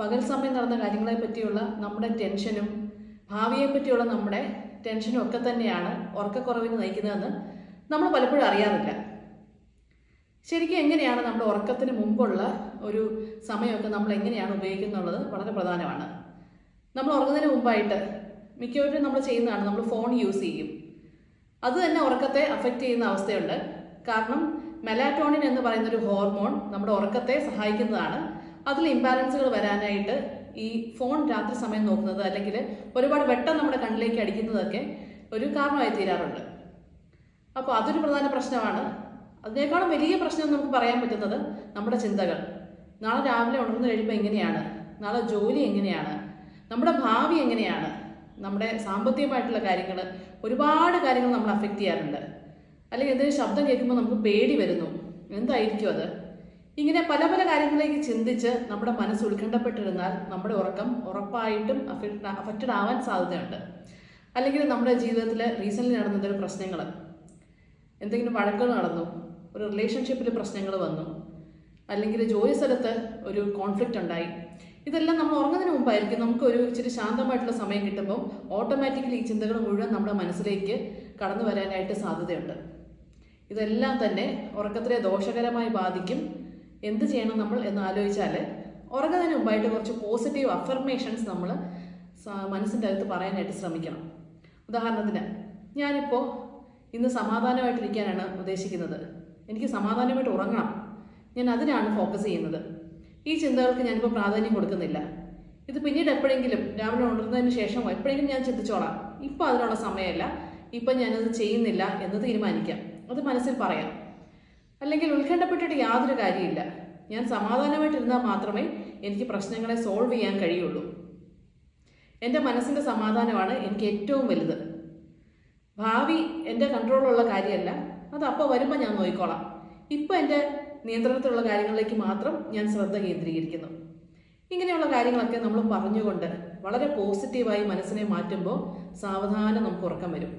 പകൽ സമയം നടന്ന കാര്യങ്ങളെ പറ്റിയുള്ള നമ്മുടെ ടെൻഷനും ഭാവിയെ പറ്റിയുള്ള നമ്മുടെ ടെൻഷനും ഒക്കെ തന്നെയാണ് ഉറക്കക്കുറവിന് നയിക്കുന്നതെന്ന് നമ്മൾ പലപ്പോഴും അറിയാറില്ല. ശരിക്കും എങ്ങനെയാണ് നമ്മുടെ ഉറക്കത്തിന് മുമ്പുള്ള ഒരു സമയമൊക്കെ നമ്മൾ എങ്ങനെയാണ് ഉപയോഗിക്കുന്നുള്ളത് വളരെ പ്രധാനമാണ്. നമ്മൾ ഉറങ്ങുന്നതിന് മുമ്പായിട്ട് മിക്കവരും നമ്മൾ ചെയ്യുന്നതാണ്, നമ്മൾ ഫോൺ യൂസ് ചെയ്യും. അത് തന്നെ ഉറക്കത്തെ അഫക്റ്റ് ചെയ്യുന്ന അവസ്ഥയുണ്ട്. കാരണം മെലാറ്റോണിൻ എന്ന് പറയുന്നൊരു ഹോർമോൺ നമ്മുടെ ഉറക്കത്തെ സഹായിക്കുന്നതാണ്. അതിൽ ഇംബാലൻസുകൾ വരാനായിട്ട് ഈ ഫോൺ രാത്രി സമയം നോക്കുന്നത് അല്ലെങ്കിൽ ഒരുപാട് വെട്ടം നമ്മുടെ കണ്ണിലേക്ക് അടിക്കുന്നതൊക്കെ ഒരു കാരണമായി തീരാറുണ്ട്. അപ്പോൾ അതൊരു പ്രധാന പ്രശ്നമാണ്. അതിനേക്കാളും വലിയ പ്രശ്നം നമുക്ക് പറയാൻ പറ്റുന്നത് നമ്മുടെ ചിന്തകൾ. നാളെ രാവിലെ ഉണർന്നു കഴിയുമ്പോൾ എങ്ങനെയാണ്, നാളെ ജോലി എങ്ങനെയാണ്, നമ്മുടെ ഭാവി എങ്ങനെയാണ്, നമ്മുടെ സാമ്പത്തികമായിട്ടുള്ള കാര്യങ്ങൾ, ഒരുപാട് കാര്യങ്ങൾ നമ്മൾ അഫക്റ്റ് ചെയ്യാറുണ്ട്. അല്ലെങ്കിൽ എന്തെങ്കിലും ശബ്ദം കേൾക്കുമ്പോൾ നമുക്ക് പേടി വരുന്നു, എന്തായിരിക്കും അത്. ഇങ്ങനെ പല പല കാര്യങ്ങളിലേക്ക് ചിന്തിച്ച് നമ്മുടെ മനസ്സ് ഉത്കണ്ഠപ്പെട്ടിരുന്നാൽ നമ്മുടെ ഉറക്കം ഉറപ്പായിട്ടും അഫക്റ്റഡ് ആവാൻ സാധ്യതയുണ്ട്. അല്ലെങ്കിൽ നമ്മുടെ ജീവിതത്തിൽ റീസെൻ്റ്ലി നടന്നതൊരു പ്രശ്നങ്ങൾ, എന്തെങ്കിലും വഴക്കുകൾ നടന്നു, ഒരു റിലേഷൻഷിപ്പിൽ പ്രശ്നങ്ങൾ വന്നു, അല്ലെങ്കിൽ ജോലി സ്ഥലത്ത് ഒരു കോൺഫ്ലിക്റ്റ് ഉണ്ടായി. ഇതെല്ലാം നമ്മൾ ഉറങ്ങുന്നതിന് മുമ്പായിരിക്കും. നമുക്കൊരു ഇച്ചിരി ശാന്തമായിട്ടുള്ള സമയം കിട്ടുമ്പോൾ ഓട്ടോമാറ്റിക്കലി ഈ ചിന്തകൾ മുഴുവൻ നമ്മുടെ മനസ്സിലേക്ക് കടന്നു വരാനായിട്ട് സാധ്യതയുണ്ട്. ഇതെല്ലാം തന്നെ ഉറക്കത്തിനെ ദോഷകരമായി ബാധിക്കും. എന്ത് ചെയ്യണം നമ്മൾ എന്ന് ആലോചിച്ചാൽ, ഉറങ്ങുന്നതിന് മുമ്പായിട്ട് കുറച്ച് പോസിറ്റീവ് അഫർമേഷൻസ് നമ്മൾ മനസ്സിൻ്റെ അകത്ത് പറയാനായിട്ട് ശ്രമിക്കണം. ഉദാഹരണത്തിന്, ഞാനിപ്പോൾ ഇന്ന് സമാധാനമായിട്ടിരിക്കാനാണ് ഉദ്ദേശിക്കുന്നത്, എനിക്ക് സമാധാനമായിട്ട് ഉറങ്ങണം, ഞാൻ അതിനാണ് ഫോക്കസ് ചെയ്യുന്നത്. ഈ ചിന്തകൾക്ക് ഞാനിപ്പോൾ പ്രാധാന്യം കൊടുക്കുന്നില്ല. ഇത് പിന്നീട് എപ്പോഴെങ്കിലും രാവിലെ ഉണർന്നതിന് ശേഷം എപ്പോഴെങ്കിലും ഞാൻ ചിന്തിച്ചോളാം, ഇപ്പം അതിനുള്ള സമയമല്ല, ഇപ്പം ഞാനത് ചെയ്യുന്നില്ല എന്ന് തീരുമാനിക്കാം. അത് മനസ്സിൽ പറയാം. അല്ലെങ്കിൽ ഉത്കണ്ഠപ്പെട്ടിട്ട് യാതൊരു കാര്യമില്ല, ഞാൻ സമാധാനമായിട്ടിരുന്നാൽ മാത്രമേ എനിക്ക് പ്രശ്നങ്ങളെ സോൾവ് ചെയ്യാൻ കഴിയുള്ളൂ. എൻ്റെ മനസ്സിൻ്റെ സമാധാനമാണ് എനിക്ക് ഏറ്റവും വലുത്. ഭാവി എൻ്റെ കൺട്രോളിലുള്ള കാര്യമല്ല, അത് അപ്പോൾ വരുമ്പോൾ ഞാൻ നോക്കിക്കോളാം. ഇപ്പം എൻ്റെ നിയന്ത്രണത്തിലുള്ള കാര്യങ്ങളിലേക്ക് മാത്രം ഞാൻ ശ്രദ്ധ കേന്ദ്രീകരിക്കുന്നു. ഇങ്ങനെയുള്ള കാര്യങ്ങളൊക്കെ നമ്മൾ പറഞ്ഞുകൊണ്ട് വളരെ പോസിറ്റീവായി മനസ്സിനെ മാറ്റുമ്പോൾ സാവധാനം നമുക്ക് ഉറക്കം വരും.